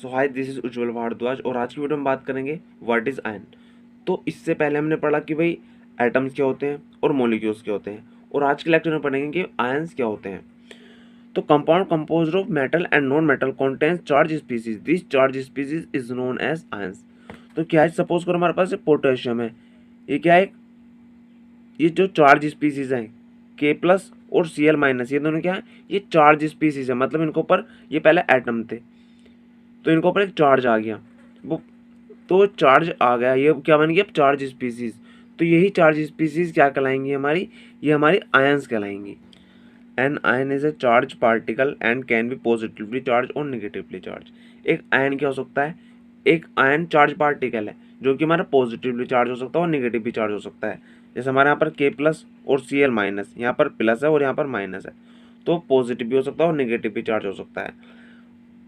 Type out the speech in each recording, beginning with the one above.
So hi, this is उज्जवल भारद्वाज और आज की वीडियो में बात करेंगे व्हाट इज आयन। तो इससे पहले हमने पढ़ा कि भाई एटम्स क्या होते हैं और मॉलिक्यूल्स क्या होते हैं, और आज के लेक्चर में पढ़ेंगे कि आयंस क्या होते हैं। तो compound composed of metal and non metal contains charge species, this charge species is known as ions. तो क्या है, सपोज करो हमारे पास पोटेशियम है, ये क्या है, ये जो चार्ज स्पीसीज है के प्लस और सी एल माइनस, ये दोनों क्या है, ये चार्ज स्पीसीज है। मतलब इनके ऊपर ये पहले एटम थे, तो इनके ऊपर एक चार्ज आ गया, वो तो चार्ज आ गया, ये क्या बन गया, चार्ज स्पीसीज। तो यही चार्ज स्पीसीज क्या कहलाएंगी हमारी, ये हमारी आयंस कहलाएंगी। An ion is a charge particle and can be positively charged और निगेटिवली चार्ज। एक आयन क्या हो सकता है, एक आयन चार्ज पार्टिकल है जो कि हमारा पॉजिटिवली चार्ज हो सकता है और निगेटिवली चार्ज हो सकता है। जैसे हमारे यहाँ पर के प्लस और सी एल माइनस, यहाँ पर प्लस है और यहाँ पर माइनस है, तो पॉजिटिव भी हो सकता है और निगेटिव भी चार्ज हो सकता है।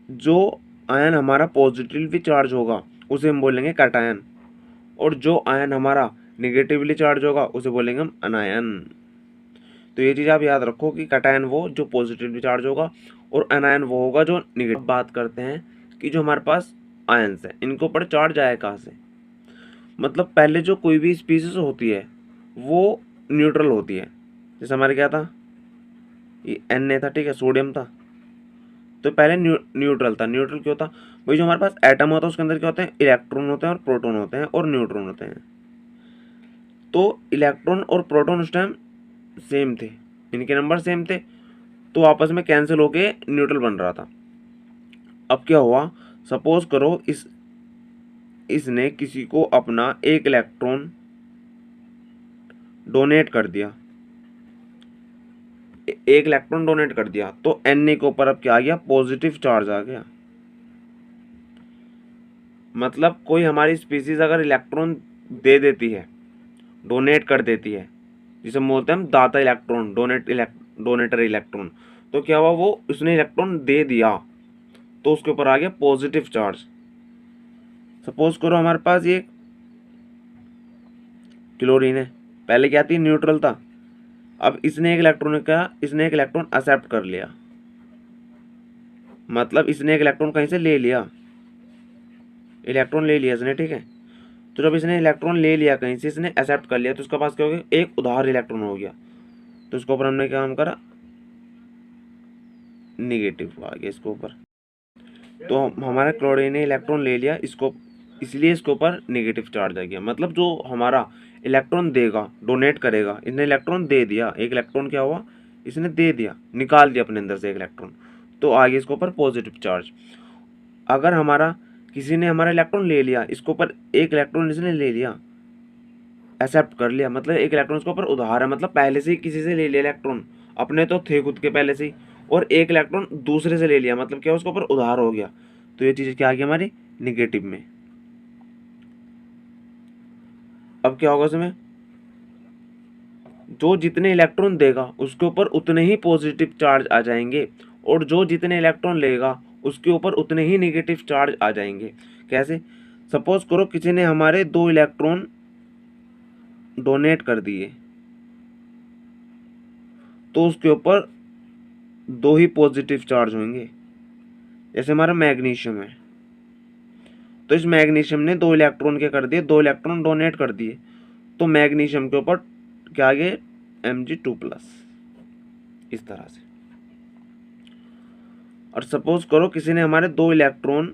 जो आयन हमारा पॉजिटिवली चार्ज होगा उसे हम बोलेंगे कैटायन, और जो आयन हमारा निगेटिवली चार्ज होगा उसे बोलेंगे हम अनायन। तो ये चीज़ आप याद रखो कि कैटायन वो जो पॉजिटिवली चार्ज होगा और अनायन वो होगा जो निगेटिव। बात करते हैं कि जो हमारे पास आयंस है इनके ऊपर चार्ज आया कहाँ से। मतलब पहले जो कोई भी स्पीसीज होती है वो न्यूट्रल होती है। जैसे हमारे क्या था, ये एन था, ठीक है, सोडियम था, तो पहले न्यूट्रल था। न्यूट्रल क्यों था, भाई जो हमारे पास एटम होता है उसके अंदर क्या होते हैं, इलेक्ट्रॉन होते हैं और प्रोटॉन होते हैं और न्यूट्रॉन होते हैं। तो इलेक्ट्रॉन और प्रोटॉन उस टाइम सेम थे, इनके नंबर सेम थे, तो आपस में कैंसिल होके न्यूट्रल बन रहा था। अब क्या हुआ, सपोज करो इसने किसी को अपना एक इलेक्ट्रॉन डोनेट कर दिया, एक इलेक्ट्रॉन डोनेट कर दिया, तो एन के ऊपर अब क्या आ गया, पॉजिटिव चार्ज आ गया। मतलब कोई हमारी स्पीसीज अगर इलेक्ट्रॉन दे देती है, डोनेट कर देती है, जिसे हम बोलते हैं हम दाता इलेक्ट्रॉन, डोनेटर इलेक्ट्रॉन, तो क्या हुआ, वो उसने इलेक्ट्रॉन दे दिया तो उसके ऊपर आ गया पॉजिटिव चार्ज। सपोज करो हमारे पास ये क्लोरीन है, पहले क्या थी, न्यूट्रल था। अब इसने एक इलेक्ट्रॉन का, इसने एक इलेक्ट्रॉन एक्सेप्ट कर लिया, मतलब इसने एक इलेक्ट्रॉन कहीं से ले लिया, इलेक्ट्रॉन ले लिया इसने, ठीक है। तो जब इसने इलेक्ट्रॉन ले लिया कहीं से, इसने एक्सेप्ट कर लिया, तो उसके पास क्या हो गया, एक उधार इलेक्ट्रॉन हो गया, तो इसके ऊपर हमने क्या काम करा, निगेटिव आ गया इसके ऊपर। तो हमारा क्लोरीन ने इलेक्ट्रॉन ले लिया इसको, इसलिए इसके ऊपर नेगेटिव चार्ज आ गया। मतलब जो हमारा इलेक्ट्रॉन देगा, डोनेट करेगा, इसने इलेक्ट्रॉन दे दिया, एक इलेक्ट्रॉन क्या हुआ, इसने दे दिया, निकाल दिया अपने अंदर से एक इलेक्ट्रॉन, तो आ गया इसके ऊपर पॉजिटिव चार्ज। अगर हमारा किसी ने हमारा इलेक्ट्रॉन ले लिया, इसके ऊपर एक इलेक्ट्रॉन इसने ले लिया, एक्सेप्ट कर लिया, मतलब एक इलेक्ट्रॉन इसके ऊपर उधार है, मतलब पहले से ही किसी से ले लिया इलेक्ट्रॉन, अपने तो थे खुद के पहले से ही, और एक इलेक्ट्रॉन दूसरे से ले लिया, मतलब क्या उसके ऊपर उधार हो गया, तो ये चीज़ क्या आ गई हमारी निगेटिव में। अब क्या होगा इसमें, जो जितने इलेक्ट्रॉन देगा उसके ऊपर उतने ही पॉजिटिव चार्ज आ जाएंगे, और जो जितने इलेक्ट्रॉन लेगा उसके ऊपर उतने ही नेगेटिव चार्ज आ जाएंगे। कैसे, सपोज करो किसी ने हमारे 2 इलेक्ट्रॉन डोनेट कर दिए, तो उसके ऊपर 2 ही पॉजिटिव चार्ज होंगे। जैसे हमारा मैग्नीशियम है, तो इस मैग्नीशियम ने 2 इलेक्ट्रॉन क्या कर दिए, 2 इलेक्ट्रॉन डोनेट कर दिए, तो मैग्नीशियम के ऊपर क्या आ गए, Mg2+, इस तरह से। और सपोज करो किसी ने हमारे 2 इलेक्ट्रॉन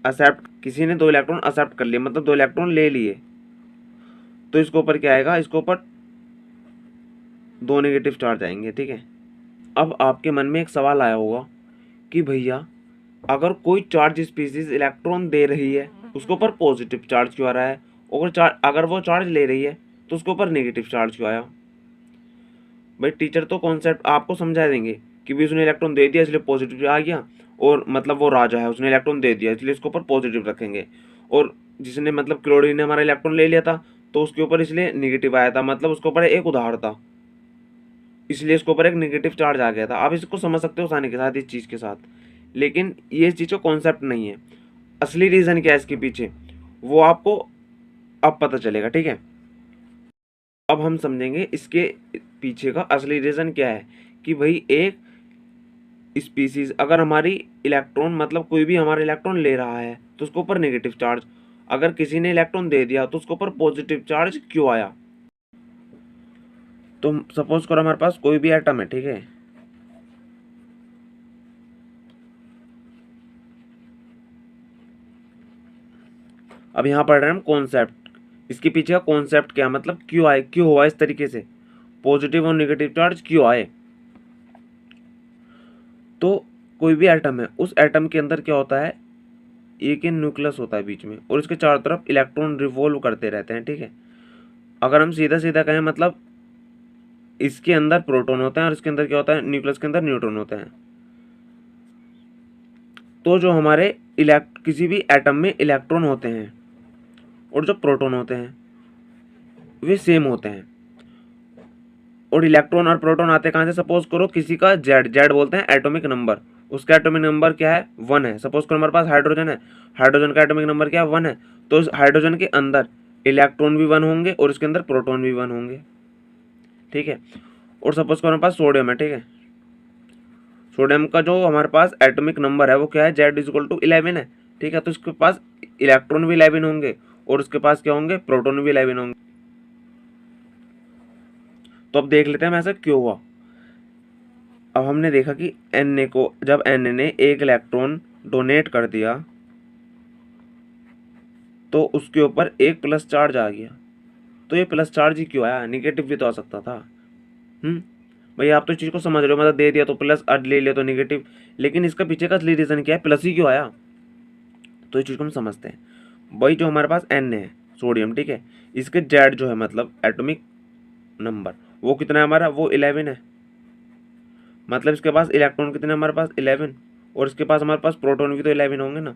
एक्सेप्ट, किसी ने 2 इलेक्ट्रॉन एक्सेप्ट कर लिए, मतलब 2 इलेक्ट्रॉन ले लिए, तो इसके ऊपर क्या आएगा, इसके ऊपर 2 नेगेटिव चार्ज आएंगे, ठीक है। अब आपके मन में एक सवाल आया होगा कि भैया अगर कोई चार्ज स्पीसीज इलेक्ट्रॉन दे रही है उसके ऊपर पॉजिटिव चार्ज क्यों आ रहा है, अगर वो चार्ज ले रही है तो उसके ऊपर नेगेटिव चार्ज क्यों आया। भाई टीचर तो कॉन्सेप्ट आपको समझा देंगे कि भी उसने इलेक्ट्रॉन दे दिया इसलिए पॉजिटिव आ गया, और मतलब वो राजा है, उसने इलेक्ट्रॉन दे दिया इसलिए इसके ऊपर पॉजिटिव रखेंगे, और जिसने मतलब क्लोरीन ने हमारा इलेक्ट्रॉन ले लिया था तो उसके ऊपर इसलिए निगेटिव आया था, मतलब उसके ऊपर एक उधार था, इसलिए इसके ऊपर एक निगेटिव चार्ज आ गया था। आप इसको समझ सकते हो आसानी के साथ, इस चीज़ के साथ, लेकिन ये चीज़ का कॉन्सेप्ट नहीं है। असली रीज़न क्या है इसके पीछे, वो आपको अब पता चलेगा, ठीक है। अब हम समझेंगे इसके पीछे का असली रीज़न क्या है, कि भाई एक स्पीसीज, अगर हमारी इलेक्ट्रॉन मतलब कोई भी हमारा इलेक्ट्रॉन ले रहा है तो उसके ऊपर नेगेटिव चार्ज, अगर किसी ने इलेक्ट्रॉन दे दिया तो उसके ऊपर पॉजिटिव चार्ज क्यों आया। तो सपोज करो हमारे पास कोई भी एटम है, ठीक है, अब यहाँ पढ़ रहे हैं हम कॉन्सेप्ट, इसके पीछे का कॉन्सेप्ट क्या, मतलब क्यों आए, क्यों हुआ इस तरीके से, पॉजिटिव और नेगेटिव चार्ज क्यों आए। तो कोई भी एटम है, उस एटम के अंदर क्या होता है, एक ही न्यूक्लियस होता है बीच में, और इसके चारों तरफ इलेक्ट्रॉन रिवॉल्व करते रहते हैं, ठीक है। अगर हम सीधा सीधा कहें मतलब इसके अंदर प्रोटॉन होते हैं और इसके अंदर क्या होता है, न्यूक्लियस के अंदर न्यूट्रॉन होते हैं। तो जो हमारे किसी भी एटम में इलेक्ट्रॉन होते हैं और जो प्रोटॉन होते हैं वे सेम होते हैं। और इलेक्ट्रॉन और प्रोटॉन आते कहाँ से, सपोज करो किसी का जेड, जेड बोलते हैं एटॉमिक नंबर, उसका एटॉमिक नंबर क्या है, 1 है। सपोज करो हमारे पास हाइड्रोजन है, हाइड्रोजन का एटॉमिक नंबर क्या है, 1 है। तो इस हाइड्रोजन के अंदर इलेक्ट्रॉन भी 1 होंगे और इसके अंदर प्रोटॉन भी 1 होंगे, ठीक है। और सपोज करो हमारे पास सोडियम है, ठीक है, सोडियम का जो हमारे पास एटॉमिक नंबर है वो क्या है, जेड इज इक्वल टू 11 है, ठीक है। तो इसके पास इलेक्ट्रॉन भी 11 होंगे और उसके पास क्या होंगे, प्रोटॉन भी 11 होंगे। तो अब देख लेते हैं ऐसा क्यों हुआ। अब हमने देखा कि Na को, जब Na ने एक इलेक्ट्रॉन डोनेट कर दिया तो उसके ऊपर एक प्लस चार्ज आ गया। तो ये प्लस चार्ज ही क्यों आया, निगेटिव भी तो आ सकता था। भैया आप तो इस चीज़ को समझ रहे हो, मतलब दे दिया तो प्लस, अब ले लिया तो निगेटिव, लेकिन इसका पीछे का असली रीज़न क्या है, प्लस ही क्यों आया। तो इस चीज़ को हम समझते हैं। भाई जो हमारे पास Na है, सोडियम, ठीक है, इसके जेड जो है मतलब एटॉमिक नंबर वो कितना है हमारा, वो 11 है। मतलब इसके पास इलेक्ट्रॉन कितने हमारे पास, 11, और इसके पास हमारे पास प्रोटॉन भी तो 11 होंगे ना।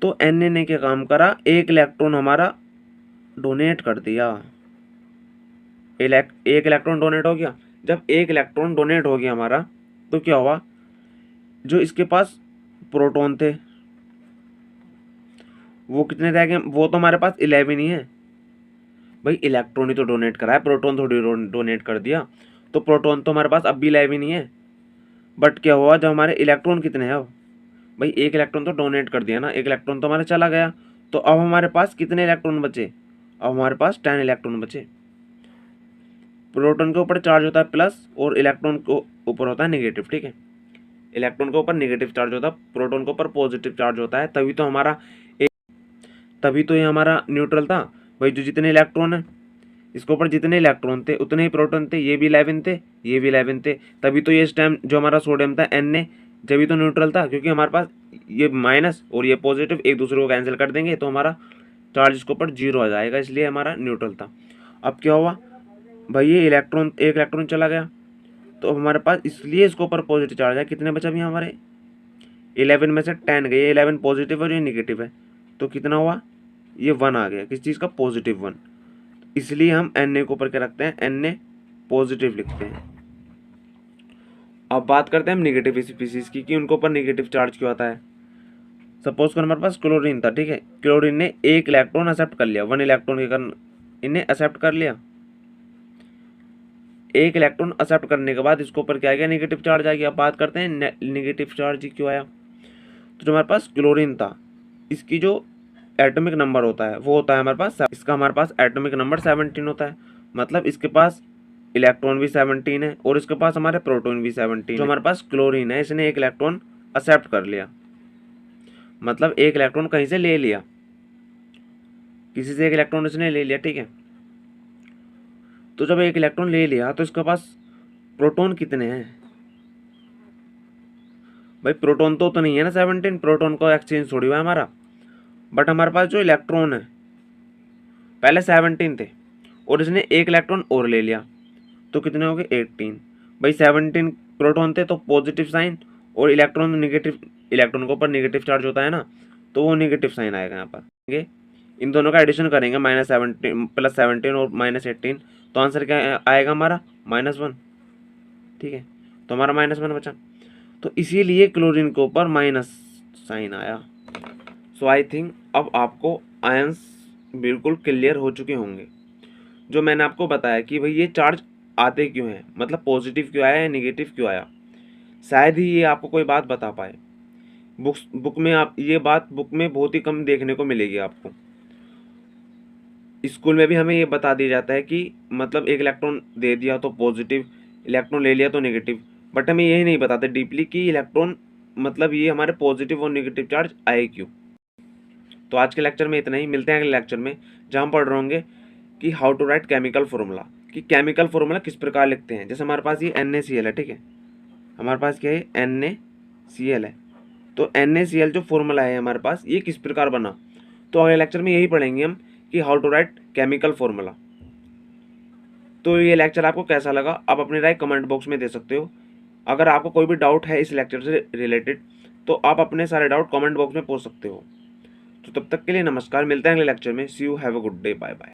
तो Na ने क्या काम करा, एक इलेक्ट्रॉन हमारा डोनेट कर दिया, एक इलेक्ट्रॉन डोनेट हो गया। जब एक इलेक्ट्रॉन डोनेट हो गया हमारा तो क्या हुआ, जो इसके पास प्रोटॉन थे वो कितने रह गए, वो तो हमारे पास 11 ही है। भाई इलेक्ट्रॉन ही तो डोनेट करा है, प्रोटॉन थोड़ी डोनेट कर दिया। तो प्रोटॉन तो हमारे पास अब भी 11 ही है। बट क्या हुआ, जब हमारे इलेक्ट्रॉन कितने हैं अब, भाई एक इलेक्ट्रॉन तो डोनेट कर दिया ना, एक इलेक्ट्रॉन तो हमारा चला गया। तो अब हमारे पास कितने इलेक्ट्रॉन बचे, अब हमारे पास 10 इलेक्ट्रॉन बचे। प्रोटॉन के ऊपर चार्ज होता है प्लस और इलेक्ट्रॉन के ऊपर होता है नेगेटिव, ठीक है। इलेक्ट्रॉन के ऊपर नेगेटिव चार्ज होता है, प्रोटॉन के ऊपर पॉजिटिव चार्ज होता है, तभी तो ये हमारा न्यूट्रल था। भाई जो जितने इलेक्ट्रॉन है, इसके ऊपर जितने इलेक्ट्रॉन थे उतने ही प्रोटॉन थे, ये भी 11 थे, ये भी 11 थे। तभी तो ये इस टाइम जो हमारा सोडियम था Na, जब तो न्यूट्रल था, क्योंकि हमारे पास ये माइनस और ये पॉजिटिव एक दूसरे को कैंसिल कर देंगे तो हमारा चार्ज इसके ऊपर 0 आ जाएगा, इसलिए हमारा न्यूट्रल था। अब क्या हुआ, भाई ये इलेक्ट्रॉन, एक इलेक्ट्रॉन चला गया तो अब हमारे पास, इसलिए इसके ऊपर पॉजिटिव चार्ज है। कितने बचा भी हमारे, 11 में से 10 गए, 11 पॉजिटिव और ये निगेटिव है, तो कितना हुआ, ये 1 आ गया, किस चीज़ का, पॉजिटिव 1। इसलिए हम Na को ऊपर क्या रखते हैं, Na पॉजिटिव लिखते हैं। अब बात करते हैं हम निगेटिव स्पीसीज की, कि उनके ऊपर निगेटिव चार्ज क्यों आता है। सपोज कर हमारे पास क्लोरीन था, ठीक है, क्लोरीन ने एक इलेक्ट्रॉन एक्सेप्ट कर लिया, 1 इलेक्ट्रॉन के कारण इन्हें एक्सेप्ट कर लिया। एक इलेक्ट्रॉन एक्सेप्ट करने के बाद इसके ऊपर क्या आ गया, नेगेटिव चार्ज आ गया। अब बात करते हैं नेगेटिव चार्ज क्यों आया। तो जो हमारे पास क्लोरीन था, इसकी जो एटॉमिक नंबर होता है वो होता है हमारे पास, इसका हमारे पास एटॉमिक नंबर 17 होता है। मतलब इसके पास इलेक्ट्रॉन भी 17 है और इसके पास हमारे प्रोटॉन भी 17। जो हमारे पास क्लोरीन है, इसने एक इलेक्ट्रॉन एक्सेप्ट कर लिया, मतलब एक इलेक्ट्रॉन कहीं से ले लिया, किसी से एक इलेक्ट्रॉन इसने ले लिया, ठीक है। तो जब एक इलेक्ट्रॉन ले लिया तो इसके पास प्रोटॉन कितने हैं, भाई प्रोटॉन तो नहीं है ना 17, प्रोटॉन को एक्सचेंज थोड़ी हुआ है हमारा। बट हमारे पास जो इलेक्ट्रॉन है पहले 17 थे और इसने एक इलेक्ट्रॉन और ले लिया, तो कितने हो गए, 18। भाई 17 प्रोटॉन थे तो पॉजिटिव साइन, और इलेक्ट्रॉन निगेटिव, इलेक्ट्रॉन के ऊपर निगेटिव चार्ज होता है ना, तो वो निगेटिव साइन आएगा यहाँ पर। इन दोनों का एडिशन करेंगे, -17 +17 और -18, तो आंसर क्या आएगा हमारा, -1, ठीक है। तो हमारा -1 बचा, तो इसीलिए क्लोरीन के ऊपर माइनस साइन आया। सो आई थिंक अब आपको आयंस बिल्कुल क्लियर हो चुके होंगे। जो मैंने आपको बताया कि भाई ये चार्ज आते क्यों हैं, मतलब पॉजिटिव क्यों आया या निगेटिव क्यों आया। शायद ही ये आपको कोई बात बता पाए। बुक में आप ये बात बुक में बहुत ही कम देखने को मिलेगी आपको। स्कूल में भी हमें ये बता दिया जाता है कि मतलब एक इलेक्ट्रॉन दे दिया तो पॉजिटिव, इलेक्ट्रॉन ले लिया तो नेगेटिव, बट हमें यही नहीं बताते डीपली कि इलेक्ट्रॉन मतलब ये हमारे पॉजिटिव और नेगेटिव चार्ज आए क्यों। तो आज के लेक्चर में इतना ही, मिलते हैं अगले लेक्चर में जहाँ हम पढ़ रहे होंगे कि how to write chemical formula, कि केमिकल फॉर्मूला किस प्रकार लिखते हैं। जैसे हमारे पास ये NaCl है, ठीक है, हमारे पास क्या है NaCl है, तो NaCl जो फॉर्मूला है हमारे पास ये किस प्रकार बना। तो अगले लेक्चर में यही पढ़ेंगे हम कि how to write chemical formula. तो ये लेक्चर आपको कैसा लगा आप अपनी राय कमेंट बॉक्स में दे सकते हो। अगर आपको कोई भी डाउट है इस लेक्चर से रिलेटेड तो आप अपने सारे डाउट कमेंट बॉक्स में पूछ सकते हो। तो तब तक के लिए नमस्कार, मिलते हैं अगले लेक्चर में। See you, have a good day, bye bye.